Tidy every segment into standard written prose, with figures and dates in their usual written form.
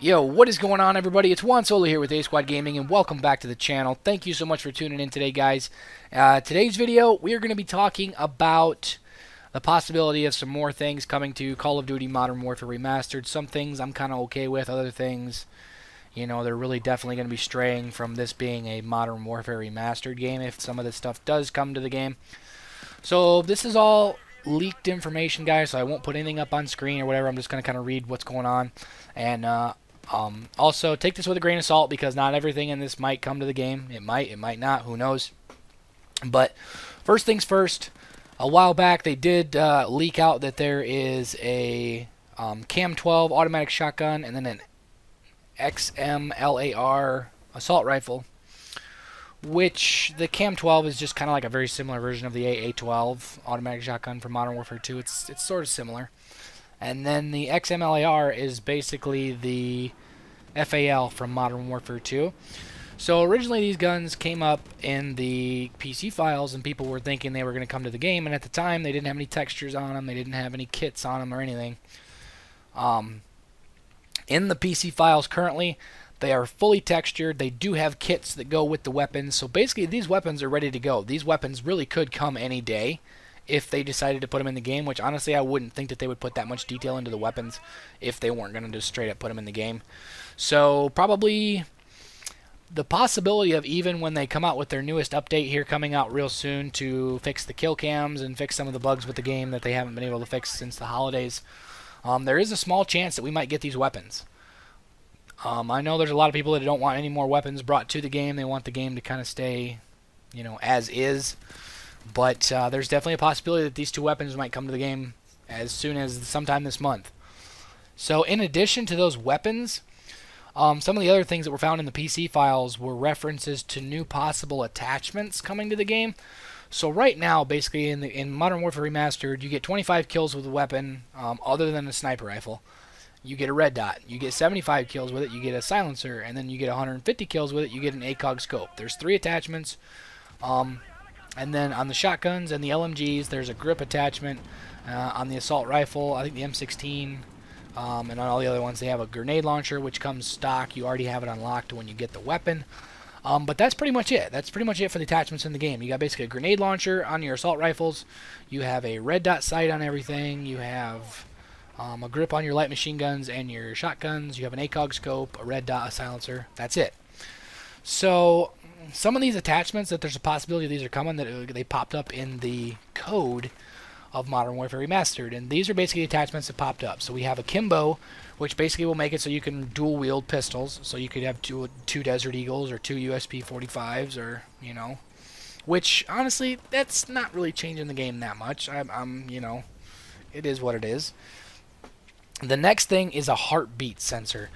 Yo, what is going on, everybody? It's Juan Solo here with A Squad Gaming, and welcome back to the channel. Thank you so much for tuning in today, guys. Today's video, we are going to be talking about the possibility of some more things coming to Call of Duty Modern Warfare Remastered. Some things I'm kind of okay with, other things, you know, they're really definitely going to be straying from this being a Modern Warfare Remastered game if some of this stuff does come to the game. So this is all leaked information, guys, so I won't put anything up on screen or whatever. I'm just going to kind of read what's going on. And also, take this with a grain of salt because not everything in this might come to the game. It might not. Who knows? But first things first, a while back they did leak out that there is a Cam 12 automatic shotgun and then an XMLAR assault rifle, which the Cam 12 is just kind of like a very similar version of the AA-12 automatic shotgun from Modern Warfare 2. It's sort of similar. And then the XMLAR is basically the FAL from Modern Warfare 2. So originally these guns came up in the PC files and people were thinking they were going to come to the game, and at the time they didn't have any textures on them, they didn't have any kits on them or anything. In the PC files currently, they are fully textured. They do have kits that go with the weapons. So basically these weapons are ready to go. These weapons really could come any day if they decided to put them in the game, which honestly I wouldn't think that they would put that much detail into the weapons if they weren't going to just straight up put them in the game. So probably the possibility of, even when they come out with their newest update here coming out real soon to fix the kill cams and fix some of the bugs with the game that they haven't been able to fix since the holidays, there is a small chance that we might get these weapons. I know there's a lot of people that don't want any more weapons brought to the game. They want the game to kind of stay, you know, as is. But there's definitely a possibility that these two weapons might come to the game as soon as sometime this month. So in addition to those weapons, some of the other things that were found in the PC files were references to new possible attachments coming to the game. So right now, basically in Modern Warfare Remastered, you get 25 kills with a weapon other than a sniper rifle. You get a red dot. You get 75 kills with it, you get a silencer, and then you get 150 kills with it, you get an ACOG scope. There's 3 attachments. And then on the shotguns and the LMGs, there's a grip attachment. On the assault rifle, I think the M16, and on all the other ones, they have a grenade launcher, which comes stock. You already have it unlocked when you get the weapon. But that's pretty much it. That's pretty much it for the attachments in the game. You got basically a grenade launcher on your assault rifles. You have a red dot sight on everything. You have a grip on your light machine guns and your shotguns. You have an ACOG scope, a red dot, a silencer. That's it. So some of these attachments that there's a possibility these are coming, that they popped up in the code of Modern Warfare Remastered, and these are basically attachments that popped up. So we have a Kimbo, which basically will make it so you can dual wield pistols, so you could have two Desert Eagles or 2 USP-45s, or, you know, which honestly that's not really changing the game that much. I'm you know, it is what it is. The next thing is a heartbeat sensor.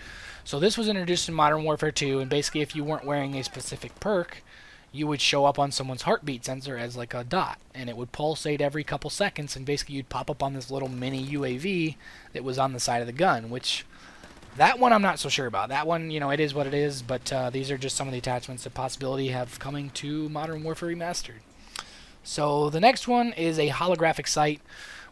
So this was introduced in Modern Warfare 2, and basically if you weren't wearing a specific perk, you would show up on someone's heartbeat sensor as like a dot, and it would pulsate every couple seconds, and basically you'd pop up on this little mini UAV that was on the side of the gun, which that one I'm not so sure about. That one, you know, it is what it is, but these are just some of the attachments that possibility have coming to Modern Warfare Remastered. So the next one is a holographic sight,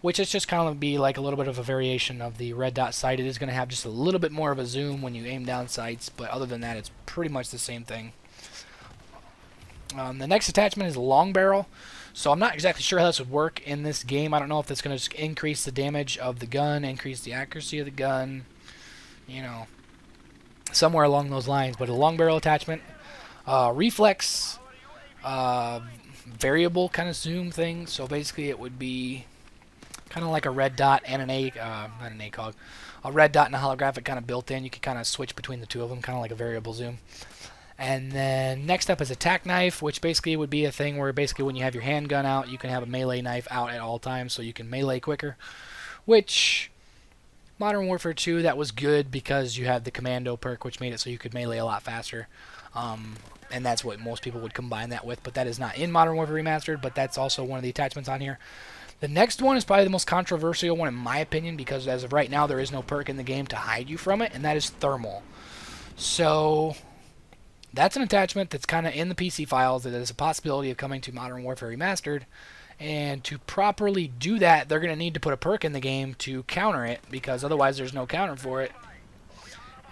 which is just kind of be like a little bit of a variation of the red dot sight. It is going to have just a little bit more of a zoom when you aim down sights, but other than that, it's pretty much the same thing. The next attachment is a long barrel. So I'm not exactly sure how this would work in this game. I don't know if that's going to increase the damage of the gun, increase the accuracy of the gun, you know, somewhere along those lines. But a long barrel attachment, reflex, variable kind of zoom thing. So basically it would be kind of like a red dot and an not an ACOG, a red dot and a holographic kind of built in. You could kind of switch between the two of them, kind of like a variable zoom. And then next up is a tack knife, which basically would be a thing where basically when you have your handgun out, you can have a melee knife out at all times, so you can melee quicker. Which Modern Warfare 2, that was good because you had the commando perk, which made it so you could melee a lot faster. And that's what most people would combine that with, but that is not in Modern Warfare Remastered, but that's also one of the attachments on here. The next one is probably the most controversial one in my opinion, because as of right now there is no perk in the game to hide you from it, and that is thermal. So that's an attachment that's kind of in the PC files that is a possibility of coming to Modern Warfare Remastered, and to properly do that, they're going to need to put a perk in the game to counter it, because otherwise there's no counter for it.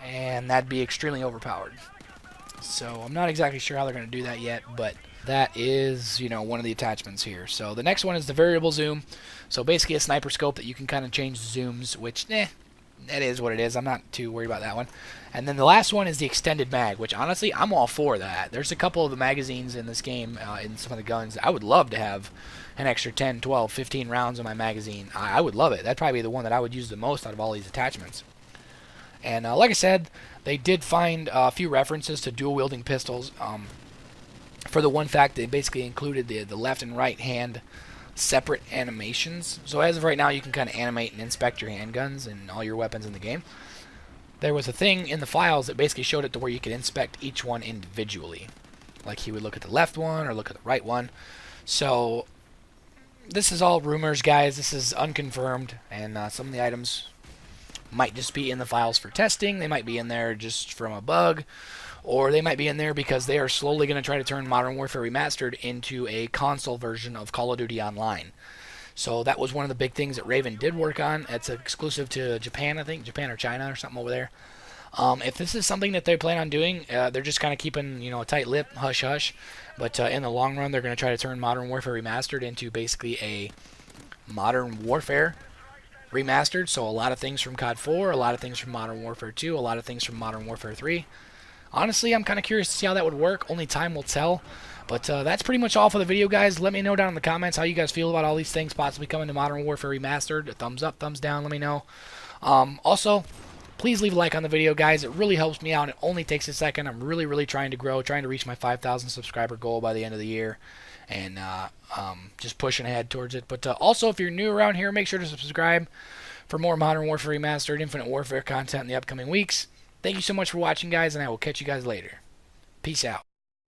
and that'd be extremely overpowered. So I'm not exactly sure how they're going to do that yet, but that is, one of the attachments here. So the next one is the variable zoom. So basically a sniper scope that you can kind of change the zooms, which, that is what it is. I'm not too worried about that one. And then the last one is the extended mag, which honestly, I'm all for that. There's a couple of the magazines in this game, in some of the guns. I would love to have an extra 10, 12, 15 rounds in my magazine. I would love it. That'd probably be the one that I would use the most out of all these attachments. And like I said, they did find a few references to dual-wielding pistols. For the one fact, they basically included the left and right hand separate animations. So as of right now, you can kind of animate and inspect your handguns and all your weapons in the game. There was a thing in the files that basically showed it to where you could inspect each one individually. Like he would look at the left one or look at the right one. So this is all rumors, guys. This is unconfirmed, and some of the items might just be in the files for testing. They might be in there just from a bug, or they might be in there because they are slowly going to try to turn Modern Warfare Remastered into a console version of Call of Duty Online. So that was one of the big things that Raven did work on. It's exclusive to Japan, I think, Japan or China or something over there. If this is something that they plan on doing, they're just kind of keeping, a tight lip, hush hush. But in the long run, they're going to try to turn Modern Warfare Remastered into basically a Modern Warfare Remastered. So a lot of things from COD 4, a lot of things from Modern Warfare 2, a lot of things from Modern Warfare 3. Honestly, I'm kind of curious to see how that would work. Only time will tell. But that's pretty much all for the video, guys. Let me know down in the comments how you guys feel about all these things possibly coming to Modern Warfare Remastered. A thumbs up, thumbs down, let me know. Also, please leave a like on the video, guys. It really helps me out. It only takes a second. I'm really, really trying to grow, trying to reach my 5,000 subscriber goal by the end of the year. And just pushing ahead towards it. But also, if you're new around here, make sure to subscribe for more Modern Warfare Remastered, Infinite Warfare content in the upcoming weeks. Thank you so much for watching, guys, and I will catch you guys later. Peace out.